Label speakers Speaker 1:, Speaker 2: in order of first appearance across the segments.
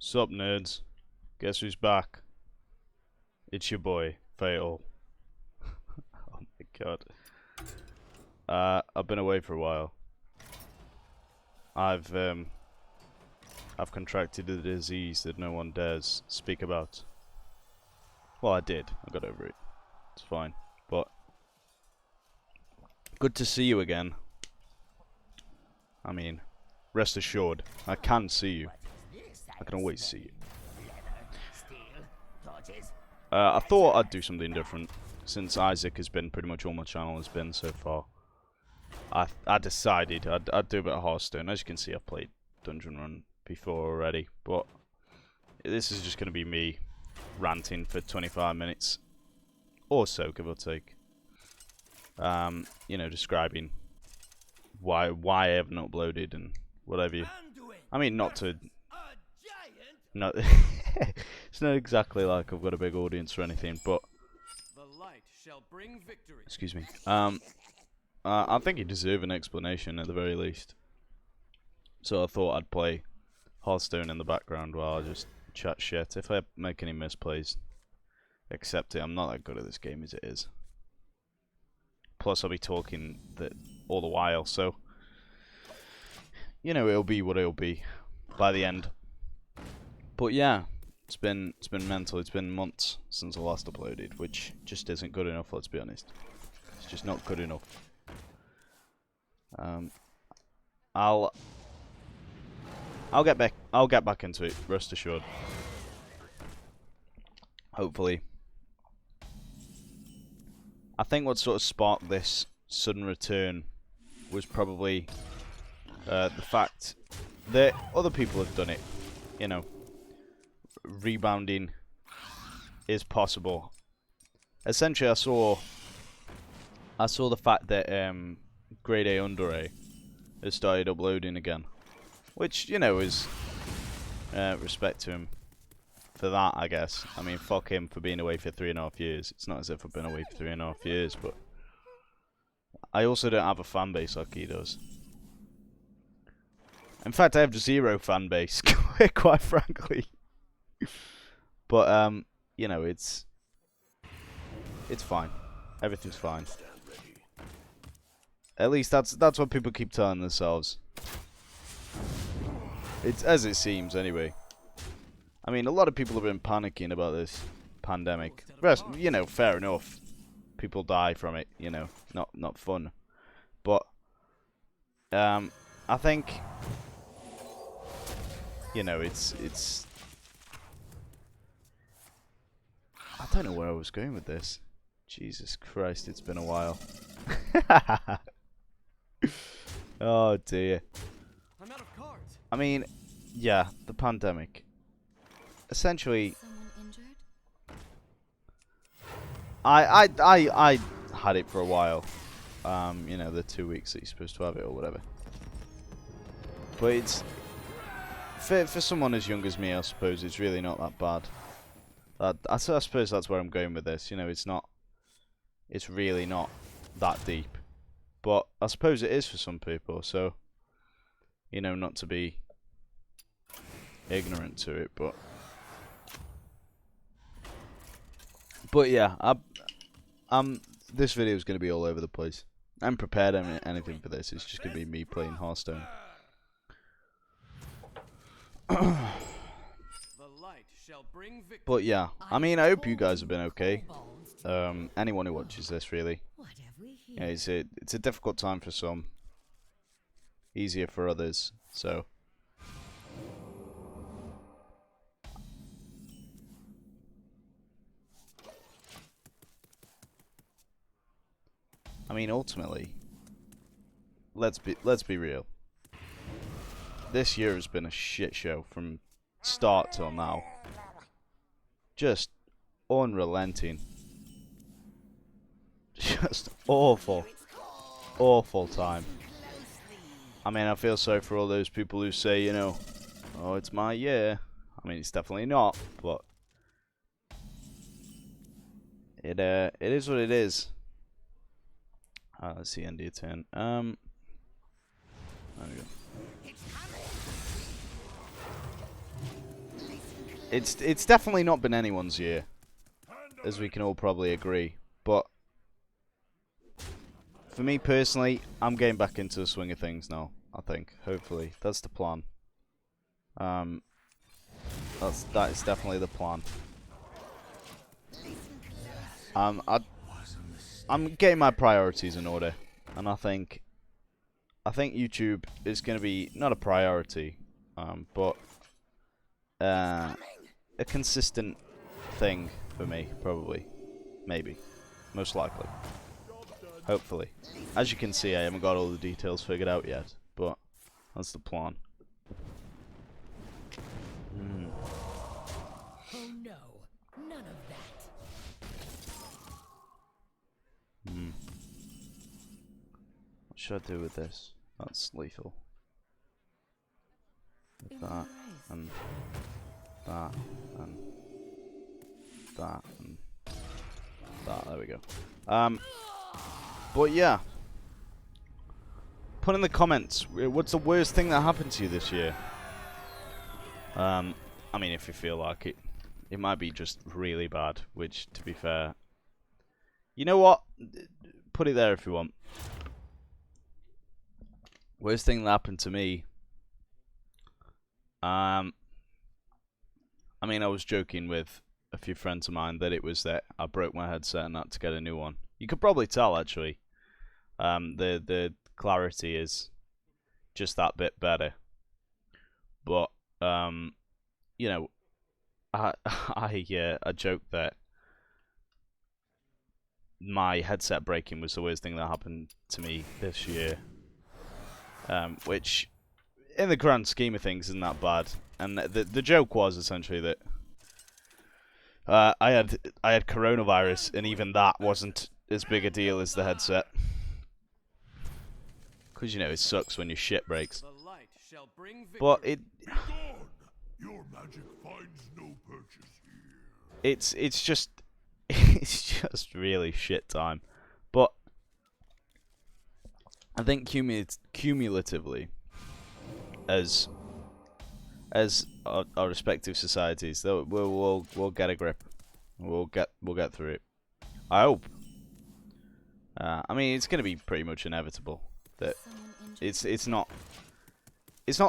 Speaker 1: Sup, nerds? Guess who's back? It's your boy, Fatal. Oh my god. I've been away for a while. I've contracted a disease that no one dares speak about. Well, I did. I got over it. It's fine. But good to see you again. I mean, rest assured, I can see you. I can always see you. I thought I'd do something different, since Isaac has been pretty much all my channel has been so far. I decided I'd do a bit of Hearthstone. As you can see, I've played Dungeon Run before already, but this is just going to be me ranting for 25 minutes or so, give or take. You know, describing why I haven't uploaded and whatever. I mean, not it's not exactly like I've got a big audience or anything, but excuse me. I think you deserve an explanation at the very least. So I thought I'd play Hearthstone in the background while I just chat shit. If I make any misplays, accept it. I'm not that good at this game as it is. Plus, I'll be talking all the while, so you know it'll be what it'll be by the end. But yeah, it's been mental. It's been months since I last uploaded, which just isn't good enough. Let's be honest. It's just not good enough. I'll get back into it. Rest assured. Hopefully. I think what sort of sparked this sudden return was probably the fact that other people have done it. You know, rebounding is possible. Essentially, I saw the fact that Grade A Under A has started uploading again, which, you know, is respect to him for that, I guess. I mean, fuck him for being away for 3.5 years. It's not as if I've been away for 3.5 years, but I also don't have a fan base like he does. In fact, I have zero fan base, quite frankly. But you know, it's fine. Everything's fine. At least that's what people keep telling themselves. It's as it seems, anyway. I mean, a lot of people have been panicking about this pandemic. You know, fair enough. People die from it. You know, not fun. But I think, you know, it's. I don't know where I was going with this. Jesus Christ, it's been a while. Oh dear.
Speaker 2: I'm out of cards.
Speaker 1: I mean, yeah, the pandemic. Essentially, I had it for a while. You know, the 2 weeks that you're supposed to have it or whatever. But it's for someone as young as me, I suppose it's really not that bad. I suppose that's where I'm going with this. You know, it's really not that deep. But I suppose it is for some people, so, you know, not to be ignorant to it, but yeah, this video is going to be all over the place. I'm prepared anything for this. It's just going to be me playing Hearthstone. But yeah, I mean, I hope you guys have been okay. Anyone who watches this, really. Yeah, it's a difficult time for some, easier for others. So, I mean, ultimately, let's be real. This year has been a shit show from start till now. Just unrelenting. Just awful time. I mean, I feel sorry for all those people who say, you know, oh, it's my year. I mean, it's definitely not, but it is what it is. Let's see, end of your turn. There we go. it's definitely not been anyone's year, as we can all probably agree. But for me personally, I'm getting back into the swing of things now. I think, hopefully, that's the plan. That is definitely the plan. I'm getting my priorities in order, and I think YouTube is going to be not a priority, but a consistent thing for me, probably, maybe, most likely, hopefully. As you can see, I haven't got all the details figured out yet, but that's the plan.
Speaker 3: Oh no, none of that.
Speaker 1: What should I do with this? That's lethal. With that, and that, and that, and that. There we go. But yeah. Put in the comments, what's the worst thing that happened to you this year? I mean, if you feel like it. It might be just really bad, which, to be fair... You know what? Put it there if you want. Worst thing that happened to me... I mean, I was joking with a few friends of mine that it was that I broke my headset and had to get a new one. You could probably tell, actually. The clarity is just that bit better. But, you know... I joked that my headset breaking was the worst thing that happened to me this year, which, in the grand scheme of things, isn't that bad. And the joke was essentially that I had coronavirus, and even that wasn't as big a deal as the headset, because you know it sucks when your shit breaks. But it.
Speaker 4: Your magic finds no purchase here.
Speaker 1: It's just really shit time. But I think cumulatively, as our respective societies, we'll get a grip. We'll get through it. I hope. I mean, it's going to be pretty much inevitable that it's not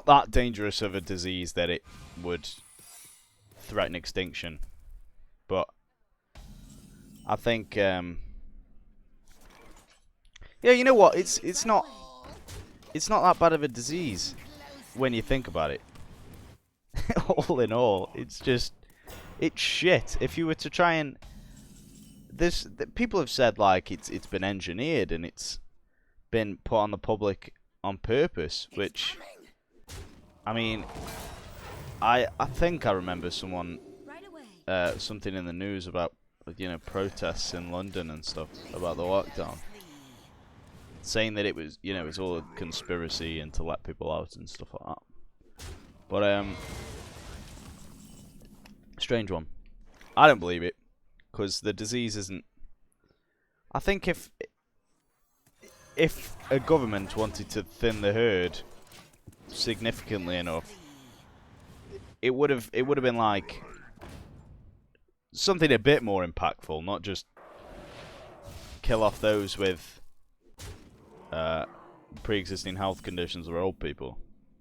Speaker 1: that dangerous of a disease that it would threaten extinction, but I think yeah, you know what? It's not that bad of a disease when you think about it. All in all, it's shit. If you were to try and people have said like it's been engineered and it's been put on the public on purpose, which I mean, I think I remember something in the news about, you know, protests in London and stuff about the lockdown, saying that it was, you know, it's all a conspiracy and to let people out and stuff like that. But strange one. I don't believe it, because the disease isn't. I think if a government wanted to thin the herd significantly enough, it would have been like something a bit more impactful, not just kill off those with pre-existing health conditions or old people.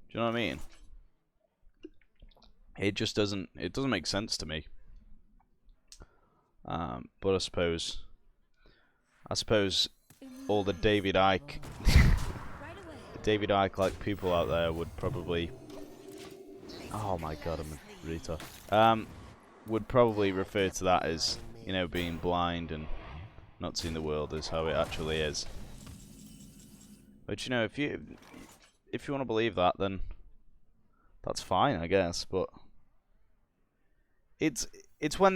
Speaker 1: Do you know what I mean? It just doesn't make sense to me. But I suppose all the David Icke like people out there would probably, oh my god, I'm a retard, would probably refer to that as, you know, being blind and not seeing the world as how it actually is. But you know, if you want to believe that, then that's fine, I guess. But it's when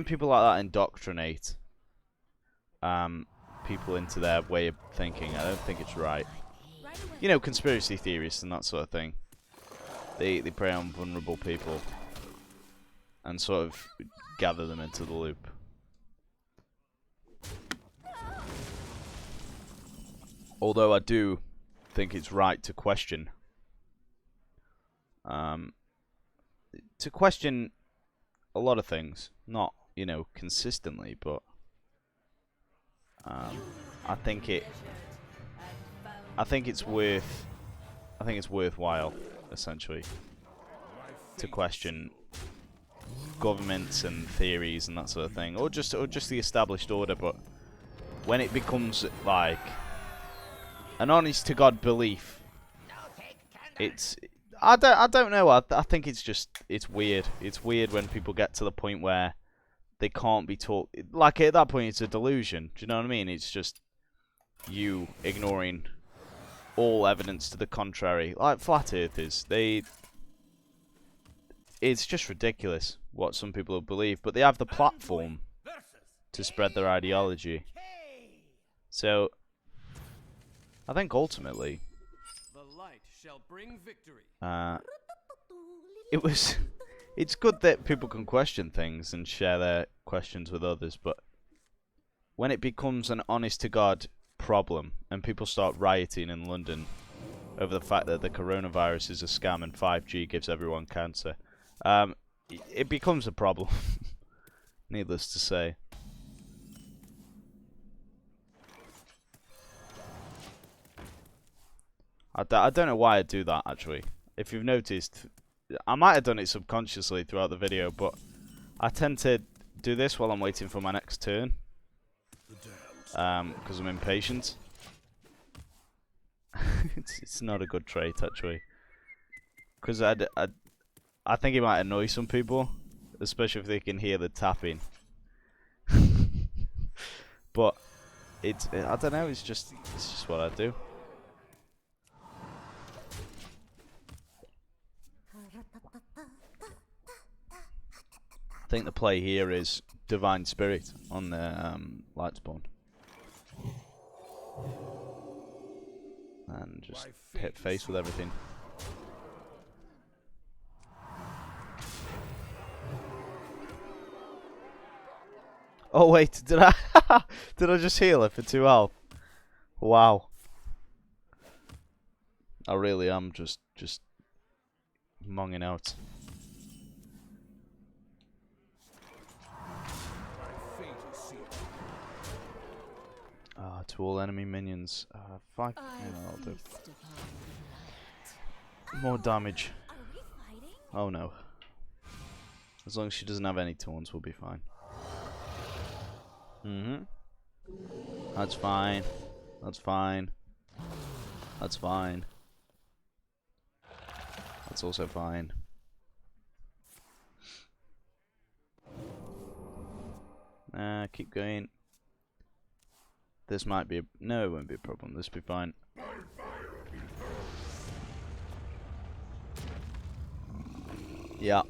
Speaker 1: people like that indoctrinate people into their way of thinking. I don't think it's right. You know, conspiracy theorists and that sort of thing. They prey on vulnerable people and sort of gather them into the loop. Although I do think it's right to question to question a lot of things, not, you know, consistently, but I think it's worthwhile, essentially, to question governments and theories and that sort of thing, or just the established order. But when it becomes like an honest to God belief, it's I don't know. I think it's weird. It's weird when people get to the point where they can't be taught. Like at that point, it's a delusion. Do you know what I mean? It's just you ignoring all evidence to the contrary, like flat earthers. It's just ridiculous what some people believe, but they have the platform to spread their ideology. So I think ultimately,
Speaker 2: The light shall bring victory.
Speaker 1: it's good that people can question things and share their questions with others, but when it becomes an honest to God problem and people start rioting in London over the fact that the coronavirus is a scam and 5G gives everyone cancer, it becomes a problem. Needless to say. I don't know why I do that, actually. If you've noticed, I might have done it subconsciously throughout the video, but I tend to do this while I'm waiting for my next turn, because I'm impatient. It's not a good trait, actually, because I think it might annoy some people, especially if they can hear the tapping. But I don't know. It's just what I do. I think the play here is Divine Spirit on the light spawn, and just hit face with everything. Oh wait, did I did I just heal her for 2 health? Wow. I really am just monging out. To all enemy minions. Fuck, I'll do more damage. Oh no. As long as she doesn't have any taunts, we'll be fine. That's fine. That's fine. That's fine. That's also fine. Keep going. This might be no, it won't be a problem. This will be fine. Yeah.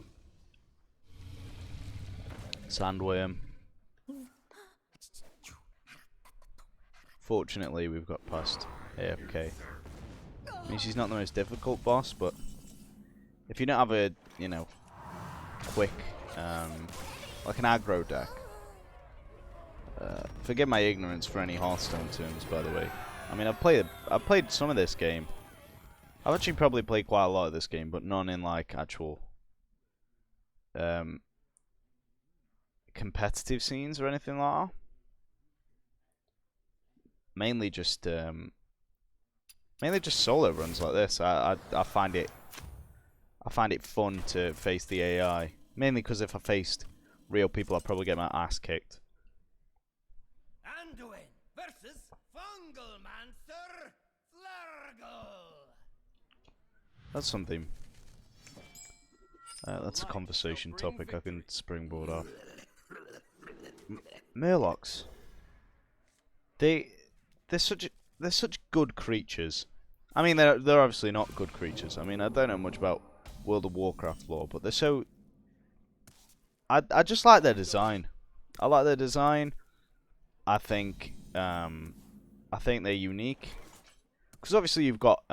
Speaker 1: Sandworm. Fortunately, we've got past AFK. I mean, she's not the most difficult boss, but if you don't have a, you know, quick, like an aggro deck. Forgive my ignorance for any Hearthstone terms, by the way. I mean, I've played some of this game. I've actually probably played quite a lot of this game, but none in like actual competitive scenes or anything like that. Mainly just solo runs like this. I find it fun to face the AI. Mainly because if I faced real people, I'd probably get my ass kicked.
Speaker 2: Anduin versus Fungalmancer Flargle.
Speaker 1: That's something. That's a conversation topic I can springboard off. Murlocs. They're such good creatures. I mean, they're obviously not good creatures. I mean, I don't know much about World of Warcraft lore, but they're so. I just like their design. I like their design. I think they're unique, because obviously you've got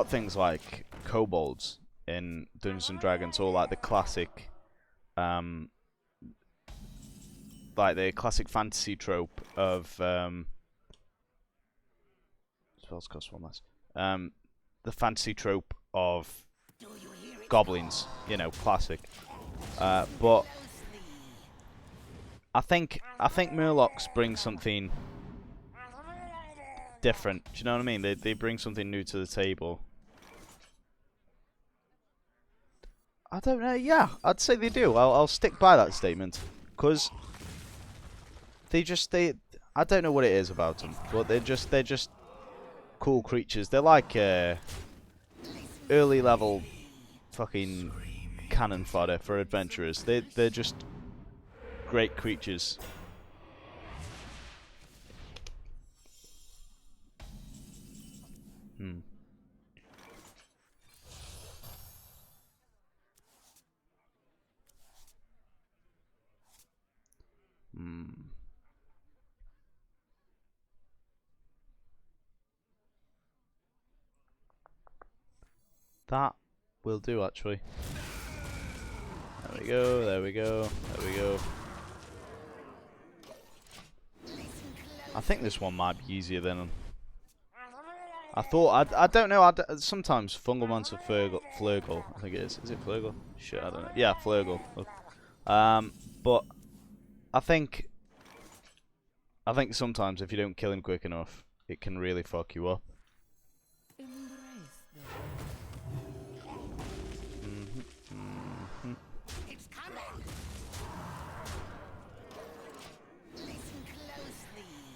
Speaker 1: things like kobolds in Dungeons and Dragons, or like the classic fantasy trope of spells cost 1 less. The fantasy trope of goblins, you know, classic. But I think Murlocs bring something different. Do you know what I mean? They bring something new to the table. I don't know. Yeah, I'd say they do. I'll stick by that statement, because they I don't know what it is about them, but they're just cool creatures. They're like early level fucking cannon fodder for adventurers. They're just great creatures. Hmm. That will do, actually. There we go, there we go, there we go. I think this one might be easier than I thought. I don't know. Sometimes Fungalmancer Flurgle, I think it is. Is it Flurgle? Shit, I don't know. Yeah, Flurgle. But I think sometimes if you don't kill him quick enough, it can really fuck you up.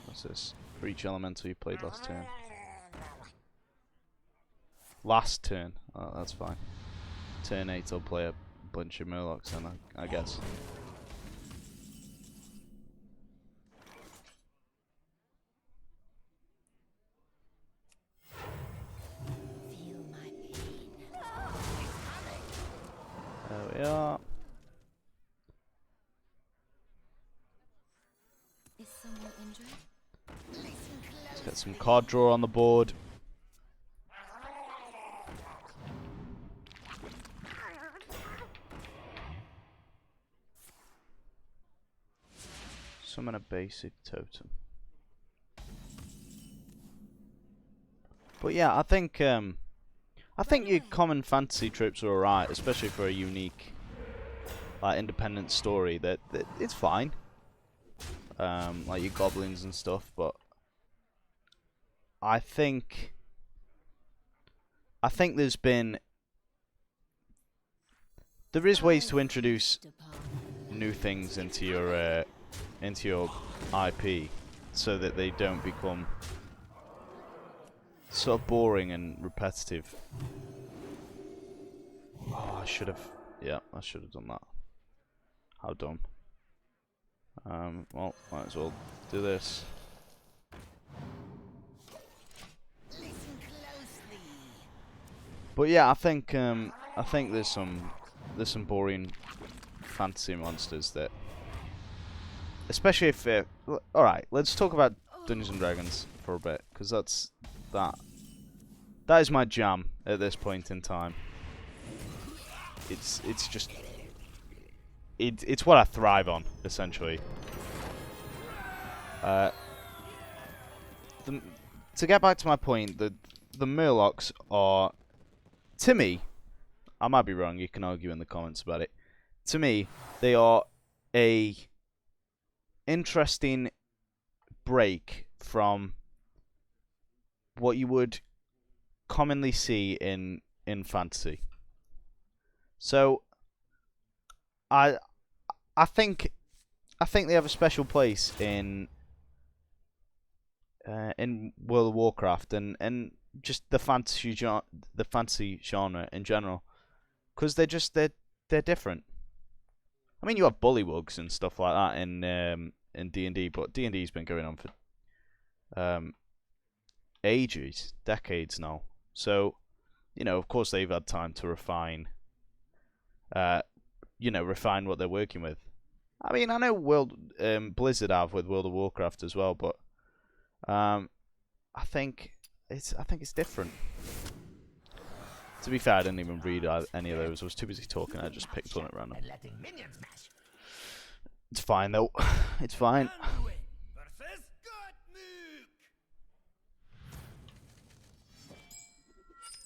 Speaker 1: What's this? For each elemental you played last turn. Last turn. Oh, that's fine. Turn 8 I'll play a bunch of Murlocs then, I guess.
Speaker 3: Feel my pain.
Speaker 1: There we are.
Speaker 3: Is someone injured?
Speaker 1: Let's get some card draw on the board. Summon a basic totem. But yeah, I think your common fantasy tropes are alright, especially for a unique, like, independent story. That it's fine. Like your goblins and stuff, but I think there is ways to introduce new things into your IP, so that they don't become sort of boring and repetitive. Oh, I should have done that. How dumb. Well, might as well do this. But yeah, I think there's some boring fantasy monsters that, especially if all right, let's talk about Dungeons and Dragons for a bit, because that is my jam at this point in time. It's just it's what I thrive on, essentially. To get back to my point, the Murlocs are, to me, I might be wrong, you can argue in the comments about it. To me, they are a interesting break from what you would commonly see in fantasy. So I think they have a special place in World of Warcraft and just the fantasy genre in general, because they're different. I mean, you have bullywugs and stuff like that in D&D, but D&D's been going on for ages, decades now. So, you know, of course they've had time to refine what they're working with. I mean, I know Blizzard have with World of Warcraft as well, but I think it's different. To be fair, I didn't even read any of those. I was too busy talking. I just picked one at random. It's fine though. It's fine.
Speaker 2: Versus Gottmook.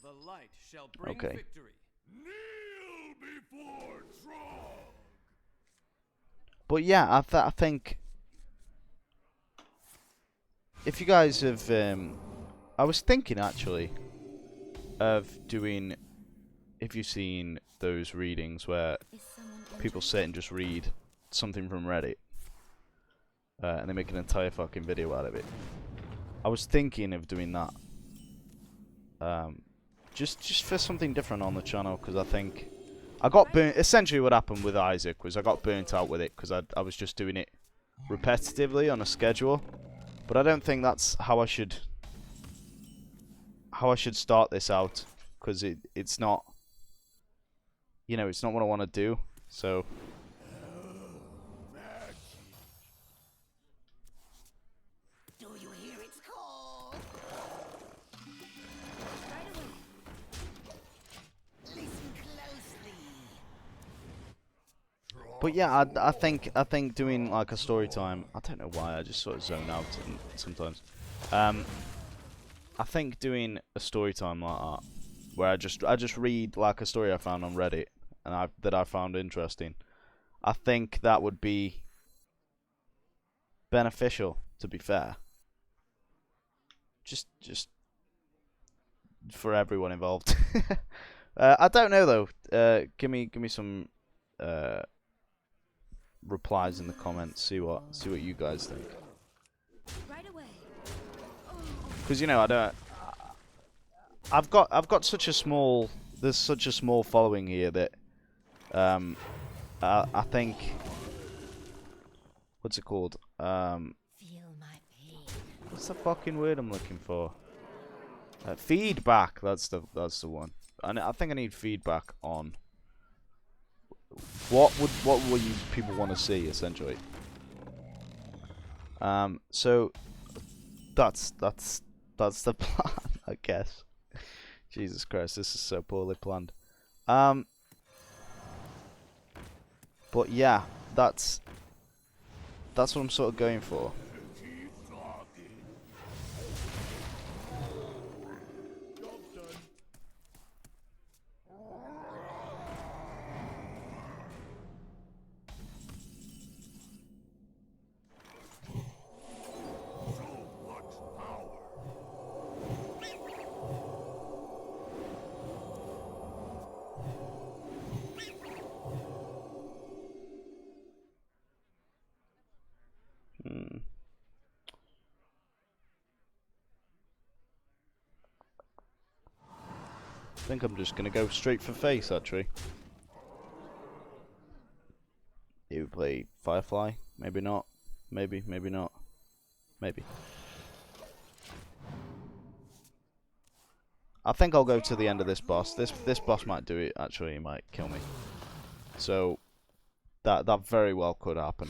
Speaker 2: The light shall bring
Speaker 1: Okay.
Speaker 2: victory.
Speaker 4: Kneel
Speaker 1: But yeah, I think if you guys have, I was thinking actually of doing, if you've seen those readings where
Speaker 3: Is someone
Speaker 1: people
Speaker 3: injured?
Speaker 1: sit and just read something from Reddit, and they make an entire fucking video out of it. I was thinking of doing that, just for something different on the channel, because I think I got burnt. Essentially, what happened with Isaac was I got burnt out with it because I was just doing it repetitively on a schedule. But I don't think that's how I should start this out, because it's not, you know, it's not what I want to do. So
Speaker 2: Do you hear its call?
Speaker 3: Right away.
Speaker 2: Listen closely.
Speaker 1: but yeah, I think doing like a story time. I don't know why I just sort of zone out sometimes. I think doing a story time like that, where I just read like a story I found on Reddit and that I found interesting. I think that would be beneficial. To be fair, just for everyone involved. I don't know though. Give me some replies in the comments. See what you guys think.
Speaker 3: Right away.
Speaker 1: Because, you know, I don't. I've got such a small. There's such a small following here that I think. What's it called?
Speaker 3: Feel my pain.
Speaker 1: What's the fucking word I'm looking for? Feedback. That's the one. And I think I need feedback on what will you people want to see, essentially. So that's the plan, I guess. Jesus Christ, this is so poorly planned. But yeah, that's what I'm sort of going for. I think I'm just gonna go straight for face, actually. He would play Firefly, maybe not. Maybe not. Maybe. I think I'll go to the end of this boss. This boss might do it, actually. He might kill me. So, that very well could happen.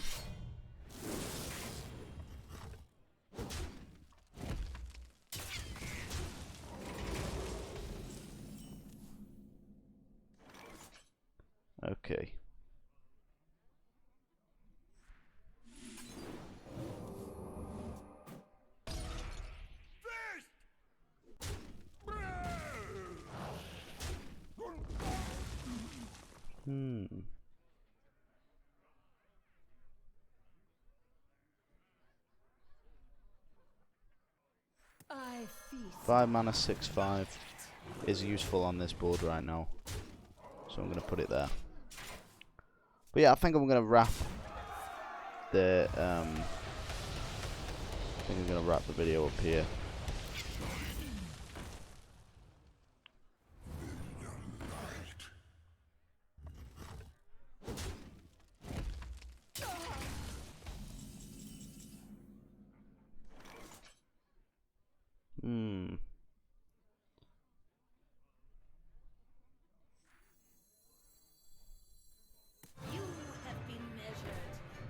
Speaker 1: Okay.
Speaker 3: I feast.
Speaker 1: 5 mana, 6/5 is useful on this board right now. So I'm going to put it there. But yeah, I think I'm going to wrap the video up here.
Speaker 2: You have been measured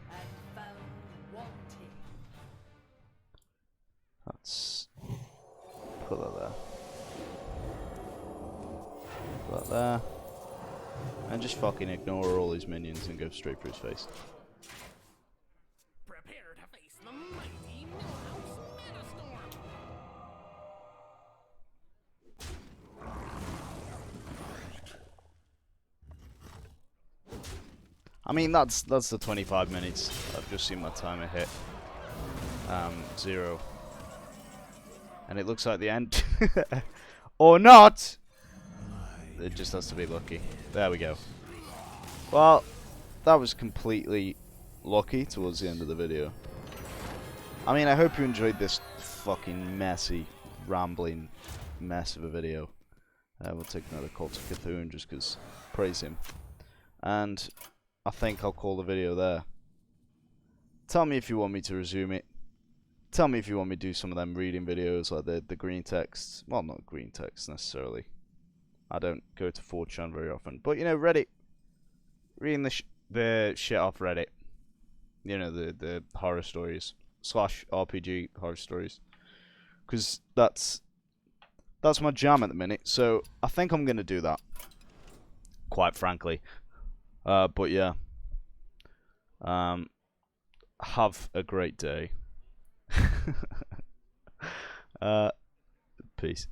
Speaker 2: and found wanting.
Speaker 1: Let's put that there. Put that there. And just fucking ignore all these minions and go straight for his face.
Speaker 2: Prepare to face the mighty Millhouse Metastorm.
Speaker 1: I mean, that's the 25 minutes. I've just seen my timer hit 0, and it looks like the end, or not. It just has to be lucky. There we go. Well, that was completely lucky towards the end of the video. I mean, I hope you enjoyed this fucking messy, rambling mess of a video. We'll take another Cult of Cthulhu just because praise him. And I think I'll call the video there. Tell me if you want me to resume it. Tell me if you want me to do some of them reading videos, like the green text. Well, not green text necessarily. I don't go to 4chan very often. But, you know, Reddit. Reading the shit off Reddit. You know, the horror stories. / RPG horror stories. Because that's my jam at the minute. So, I think I'm going to do that. Quite frankly. But, yeah. Have a great day. Peace.